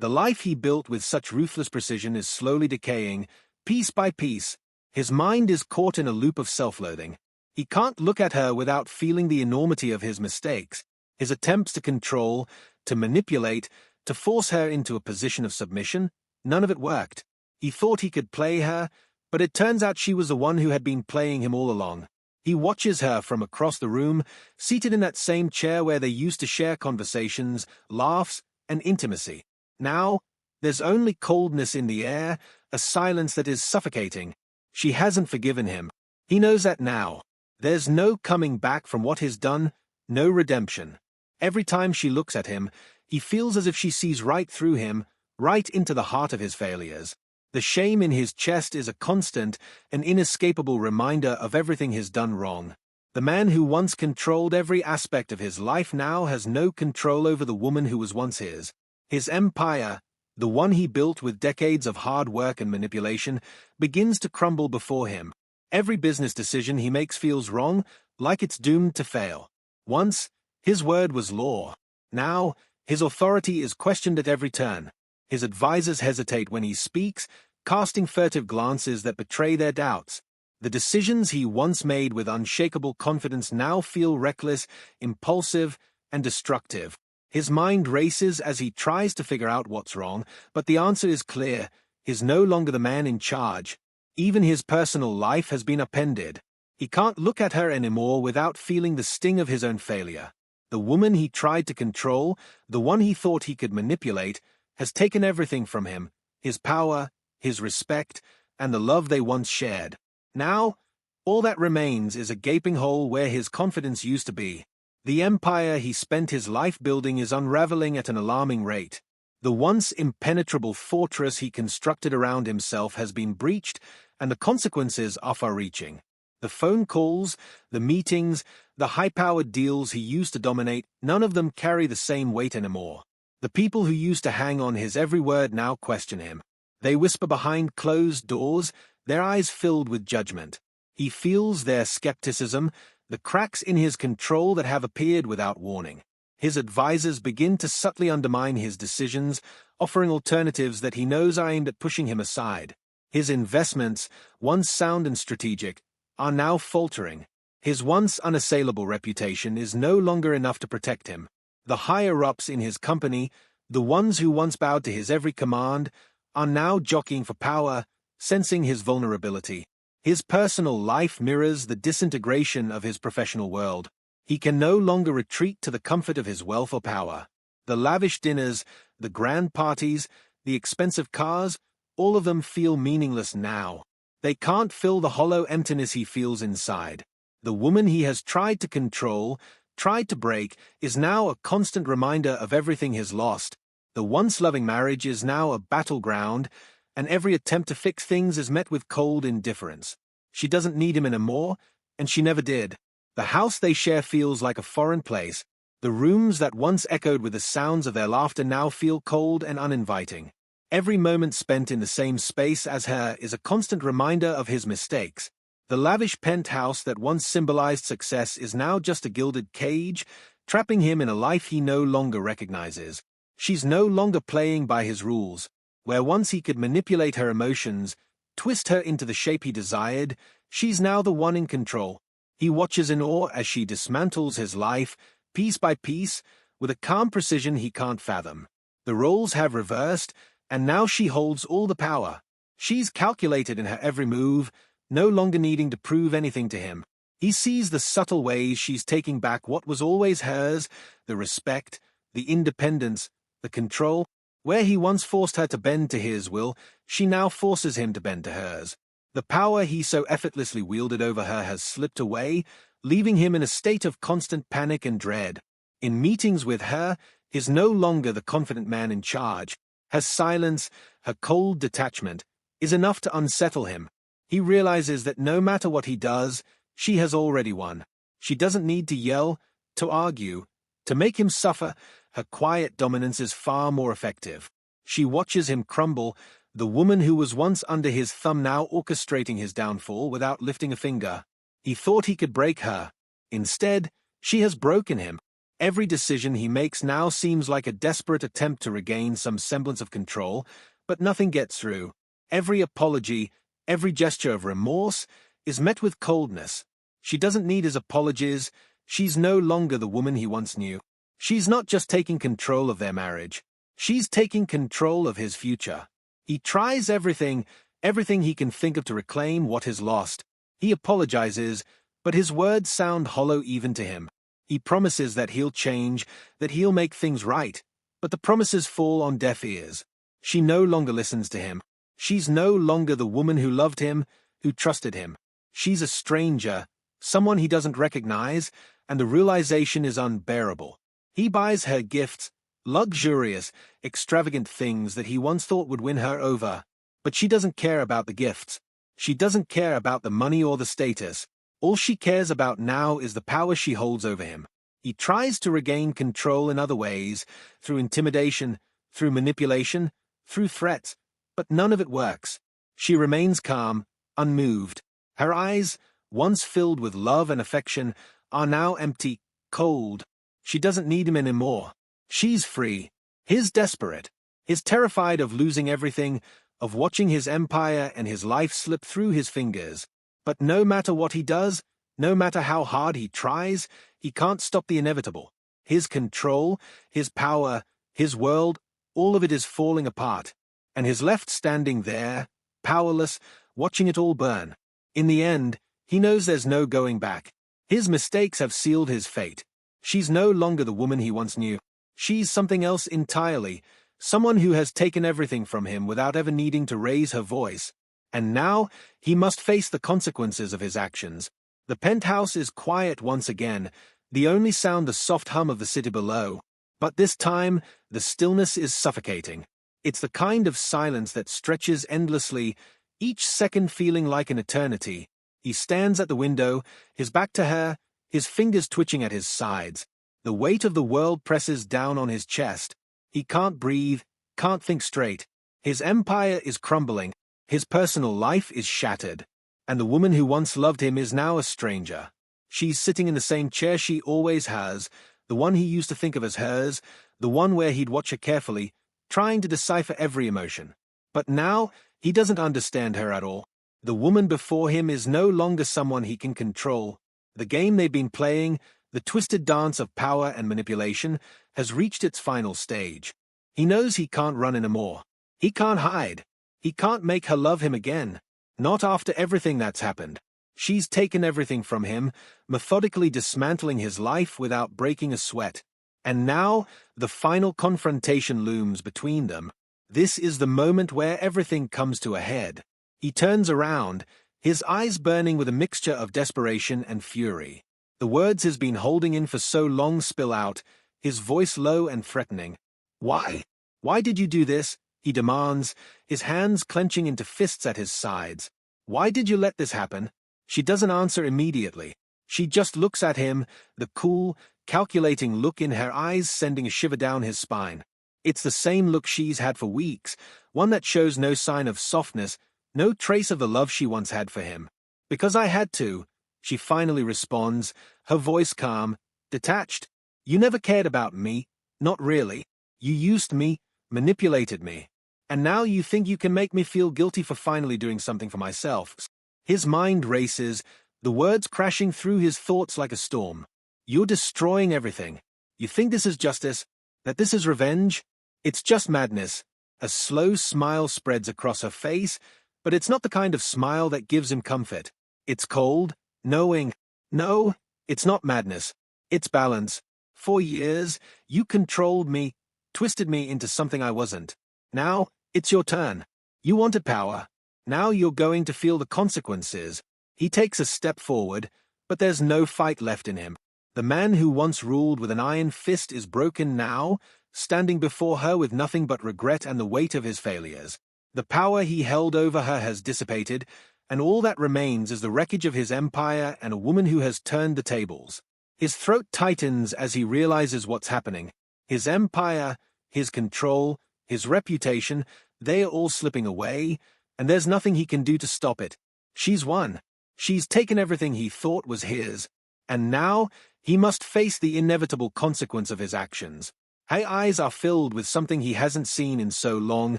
The life he built with such ruthless precision is slowly decaying, piece by piece. His mind is caught in a loop of self-loathing. He can't look at her without feeling the enormity of his mistakes, his attempts to control, to manipulate, to force her into a position of submission. None of it worked. He thought he could play her, but it turns out she was the one who had been playing him all along. He watches her from across the room, seated in that same chair where they used to share conversations, laughs, and intimacy. Now, there's only coldness in the air, a silence that is suffocating. She hasn't forgiven him. He knows that now. There's no coming back from what he's done, no redemption. Every time she looks at him, he feels as if she sees right through him, right into the heart of his failures. The shame in his chest is a constant, an inescapable reminder of everything he's done wrong. The man who once controlled every aspect of his life now has no control over the woman who was once his. His empire, the one he built with decades of hard work and manipulation, begins to crumble before him. Every business decision he makes feels wrong, like it's doomed to fail. Once, his word was law. Now, his authority is questioned at every turn. His advisors hesitate when he speaks, casting furtive glances that betray their doubts. The decisions he once made with unshakable confidence now feel reckless, impulsive, and destructive. His mind races as he tries to figure out what's wrong, but the answer is clear. He's no longer the man in charge. Even his personal life has been upended. He can't look at her anymore without feeling the sting of his own failure. The woman he tried to control, the one he thought he could manipulate, has taken everything from him, his power, his respect, and the love they once shared. Now, all that remains is a gaping hole where his confidence used to be. The empire he spent his life building is unraveling at an alarming rate. The once impenetrable fortress he constructed around himself has been breached, and the consequences are far-reaching. The phone calls, the meetings, the high-powered deals he used to dominate, none of them carry the same weight anymore. The people who used to hang on his every word now question him. They whisper behind closed doors, their eyes filled with judgment. He feels their skepticism, the cracks in his control that have appeared without warning. His advisors begin to subtly undermine his decisions, offering alternatives that he knows are aimed at pushing him aside. His investments, once sound and strategic, are now faltering. His once unassailable reputation is no longer enough to protect him. The higher-ups in his company, the ones who once bowed to his every command, are now jockeying for power, sensing his vulnerability. His personal life mirrors the disintegration of his professional world. He can no longer retreat to the comfort of his wealth or power. The lavish dinners, the grand parties, the expensive cars, all of them feel meaningless now. They can't fill the hollow emptiness he feels inside. The woman he has tried to control, tried to break, is now a constant reminder of everything he's lost. The once loving marriage is now a battleground, and every attempt to fix things is met with cold indifference. She doesn't need him anymore, and she never did. The house they share feels like a foreign place. The rooms that once echoed with the sounds of their laughter now feel cold and uninviting. Every moment spent in the same space as her is a constant reminder of his mistakes. The lavish penthouse that once symbolized success is now just a gilded cage, trapping him in a life he no longer recognizes. She's no longer playing by his rules. Where once he could manipulate her emotions, twist her into the shape he desired, she's now the one in control. He watches in awe as she dismantles his life, piece by piece, with a calm precision he can't fathom. The roles have reversed, and now she holds all the power. She's calculated in her every move, no longer needing to prove anything to him. He sees the subtle ways she's taking back what was always hers, the respect, the independence, the control. Where he once forced her to bend to his will, she now forces him to bend to hers. The power he so effortlessly wielded over her has slipped away, leaving him in a state of constant panic and dread. In meetings with her, he's no longer the confident man in charge. Her silence, her cold detachment, is enough to unsettle him. He realizes that no matter what he does, she has already won. She doesn't need to yell, to argue, to make him suffer. Her quiet dominance is far more effective. She watches him crumble, the woman who was once under his thumb now orchestrating his downfall without lifting a finger. He thought he could break her. Instead, she has broken him. Every decision he makes now seems like a desperate attempt to regain some semblance of control, but nothing gets through. Every apology, every gesture of remorse, is met with coldness. She doesn't need his apologies. She's no longer the woman he once knew. She's not just taking control of their marriage. She's taking control of his future. He tries everything he can think of to reclaim what is lost. He apologizes, but his words sound hollow even to him. He promises that he'll change, that he'll make things right, but the promises fall on deaf ears. She no longer listens to him. She's no longer the woman who loved him, who trusted him. She's a stranger, someone he doesn't recognize, and the realization is unbearable. He buys her gifts, luxurious, extravagant things that he once thought would win her over. But she doesn't care about the gifts. She doesn't care about the money or the status. All she cares about now is the power she holds over him. He tries to regain control in other ways, through intimidation, through manipulation, through threats, but none of it works. She remains calm, unmoved. Her eyes, once filled with love and affection, are now empty, cold. She doesn't need him anymore. She's free. He's desperate. He's terrified of losing everything, of watching his empire and his life slip through his fingers. But no matter what he does, no matter how hard he tries, he can't stop the inevitable. His control, his power, his world, all of it is falling apart. And he's left standing there, powerless, watching it all burn. In the end, he knows there's no going back. His mistakes have sealed his fate. She's no longer the woman he once knew. She's something else entirely, someone who has taken everything from him without ever needing to raise her voice. And now, he must face the consequences of his actions. The penthouse is quiet once again, the only sound the soft hum of the city below. But this time, the stillness is suffocating. It's the kind of silence that stretches endlessly, each second feeling like an eternity. He stands at the window, his back to her, his fingers twitching at his sides. The weight of the world presses down on his chest. He can't breathe, can't think straight. His empire is crumbling. His personal life is shattered, and the woman who once loved him is now a stranger. She's sitting in the same chair she always has, the one he used to think of as hers, the one where he'd watch her carefully, trying to decipher every emotion. But now, he doesn't understand her at all. The woman before him is no longer someone he can control. The game they've been playing, the twisted dance of power and manipulation, has reached its final stage. He knows he can't run anymore. He can't hide. He can't make her love him again. Not after everything that's happened. She's taken everything from him, methodically dismantling his life without breaking a sweat. And now, the final confrontation looms between them. This is the moment where everything comes to a head. He turns around, his eyes burning with a mixture of desperation and fury. The words he's been holding in for so long spill out, his voice low and threatening. "Why? Why did you do this?" he demands, his hands clenching into fists at his sides. "Why did you let this happen?" She doesn't answer immediately. She just looks at him, the cool, calculating look in her eyes sending a shiver down his spine. It's the same look she's had for weeks, one that shows no sign of softness, no trace of the love she once had for him. "Because I had to," she finally responds, her voice calm, detached. "You never cared about me, not really. You used me, manipulated me. And now you think you can make me feel guilty for finally doing something for myself." His mind races, the words crashing through his thoughts like a storm. "You're destroying everything. You think this is justice? That this is revenge? It's just madness." A slow smile spreads across her face, but it's not the kind of smile that gives him comfort. It's cold, knowing. "No, it's not madness. It's balance. For years, you controlled me, twisted me into something I wasn't. Now, it's your turn. You wanted power. Now you're going to feel the consequences." He takes a step forward, but there's no fight left in him. The man who once ruled with an iron fist is broken now, standing before her with nothing but regret and the weight of his failures. The power he held over her has dissipated, and all that remains is the wreckage of his empire and a woman who has turned the tables. His throat tightens as he realizes what's happening. His empire, his control, his reputation, they are all slipping away, and there's nothing he can do to stop it. She's won. She's taken everything he thought was his, and now He must face the inevitable consequence of his actions. Her eyes are filled with something he hasn't seen in so long,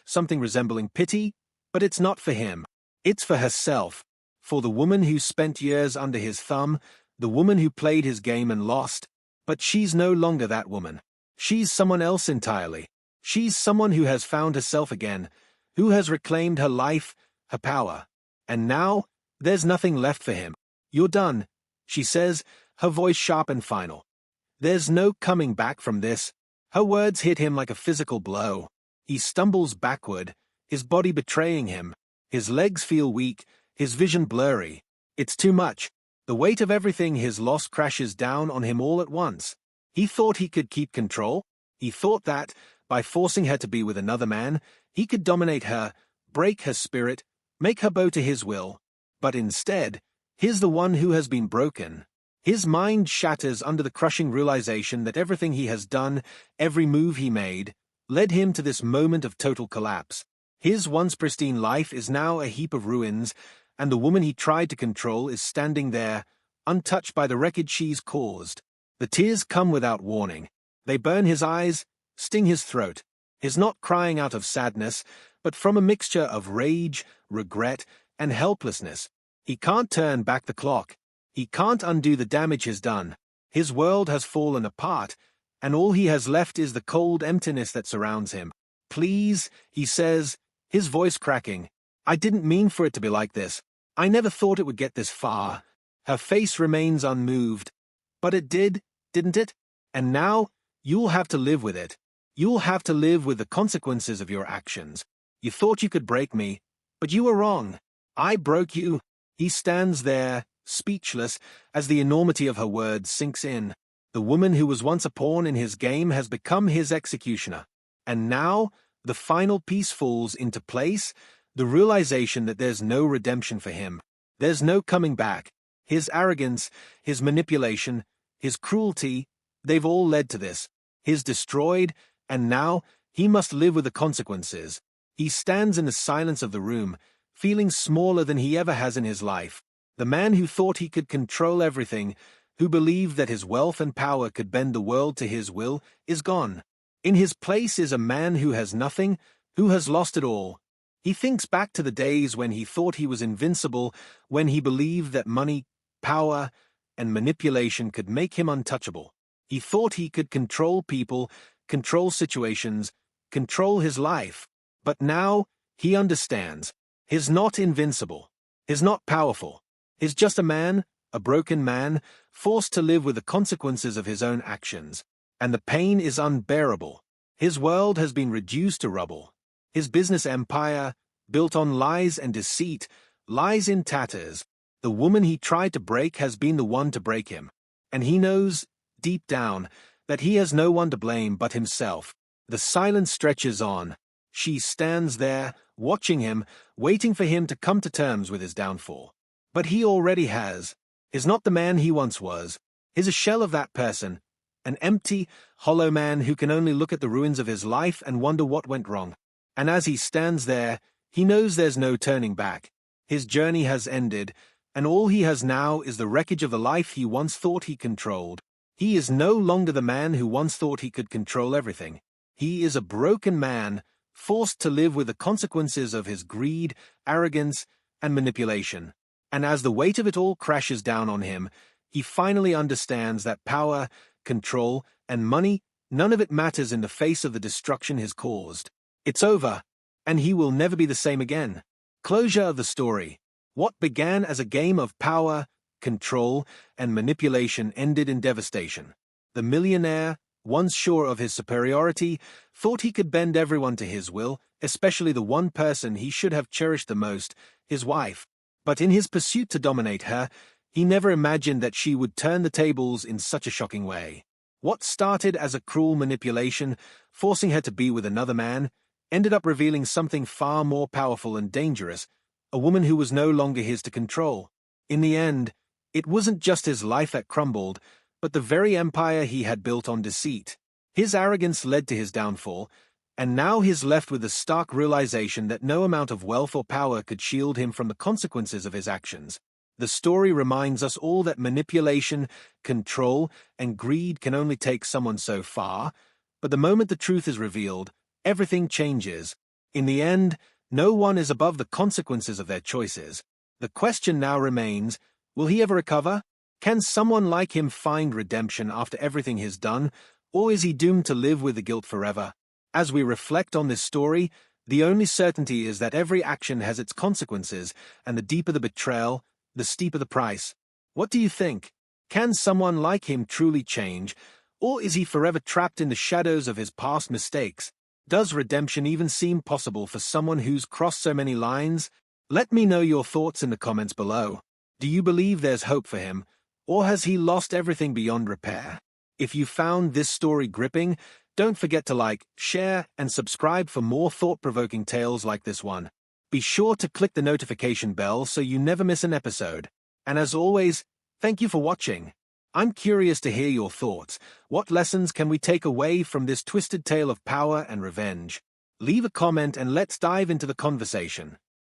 something resembling pity, but it's not for him. It's for herself, for the woman who spent years under his thumb, the woman who played his game and lost. But she's no longer that woman. She's someone else entirely. She's someone who has found herself again, who has reclaimed her life, her power. And now, there's nothing left for him. You're done, she says, her voice sharp and final. There's no coming back from this. Her words hit him like a physical blow. He stumbles backward, his body betraying him. His legs feel weak, his vision blurry. It's too much. The weight of everything he's lost crashes down on him all at once. He thought he could keep control. He thought that, by forcing her to be with another man, he could dominate her, break her spirit, make her bow to his will. But instead, he's the one who has been broken. His mind shatters under the crushing realization that everything he has done, every move he made, led him to this moment of total collapse. His once pristine life is now a heap of ruins, and the woman he tried to control is standing there, untouched by the wreckage she's caused. The tears come without warning. They burn his eyes, sting his throat. He's not crying out of sadness, but from a mixture of rage, regret, and helplessness. He can't turn back the clock. He can't undo the damage he's done. His world has fallen apart, and all he has left is the cold emptiness that surrounds him. Please, he says, his voice cracking. I didn't mean for it to be like this. I never thought it would get this far. Her face remains unmoved. But it did, didn't it? And now, you'll have to live with it. You'll have to live with the consequences of your actions. You thought you could break me, but you were wrong. I broke you. He stands there, speechless, as the enormity of her words sinks in. The woman who was once a pawn in his game has become his executioner. And now, the final piece falls into place, the realization that there's no redemption for him. There's no coming back. His arrogance, his manipulation, his cruelty, they've all led to this. He's destroyed, and now he must live with the consequences. He stands in the silence of the room, feeling smaller than he ever has in his life. The man who thought he could control everything, who believed that his wealth and power could bend the world to his will, is gone. In his place is a man who has nothing, who has lost it all. He thinks back to the days when he thought he was invincible, when he believed that money, power, and manipulation could make him untouchable. He thought he could control people, control situations, control his life. But now, he understands. He's not invincible. He's not powerful. He's just a man, a broken man, forced to live with the consequences of his own actions. And the pain is unbearable. His world has been reduced to rubble. His business empire, built on lies and deceit, lies in tatters. The woman he tried to break has been the one to break him. And he knows, deep down, that he has no one to blame but himself. The silence stretches on. She stands there, watching him, waiting for him to come to terms with his downfall. But he already has. He's not the man he once was. He's a shell of that person, an empty, hollow man who can only look at the ruins of his life and wonder what went wrong. And as he stands there, he knows there's no turning back. His journey has ended, and all he has now is the wreckage of the life he once thought he controlled. He is no longer the man who once thought he could control everything. He is a broken man, forced to live with the consequences of his greed, arrogance, and manipulation. And as the weight of it all crashes down on him, he finally understands that power, control, and money, none of it matters in the face of the destruction he's caused. It's over, and he will never be the same again. Closure of the story. What began as a game of power, control, and manipulation ended in devastation. The millionaire, once sure of his superiority, thought he could bend everyone to his will, especially the one person he should have cherished the most, his wife. But in his pursuit to dominate her, he never imagined that she would turn the tables in such a shocking way. What started as a cruel manipulation, forcing her to be with another man, ended up revealing something far more powerful and dangerous, a woman who was no longer his to control. In the end, it wasn't just his life that crumbled, but the very empire he had built on deceit. His arrogance led to his downfall, and now he's left with the stark realization that no amount of wealth or power could shield him from the consequences of his actions. The story reminds us all that manipulation, control, and greed can only take someone so far, but the moment the truth is revealed, everything changes. In the end, no one is above the consequences of their choices. The question now remains, will he ever recover? Can someone like him find redemption after everything he's done, or is he doomed to live with the guilt forever? As we reflect on this story, the only certainty is that every action has its consequences, and the deeper the betrayal, the steeper the price. What do you think? Can someone like him truly change, or is he forever trapped in the shadows of his past mistakes? Does redemption even seem possible for someone who's crossed so many lines? Let me know your thoughts in the comments below. Do you believe there's hope for him, or has he lost everything beyond repair? If you found this story gripping, don't forget to like, share, and subscribe for more thought-provoking tales like this one. Be sure to click the notification bell so you never miss an episode. And as always, thank you for watching. I'm curious to hear your thoughts. What lessons can we take away from this twisted tale of power and revenge? Leave a comment and let's dive into the conversation.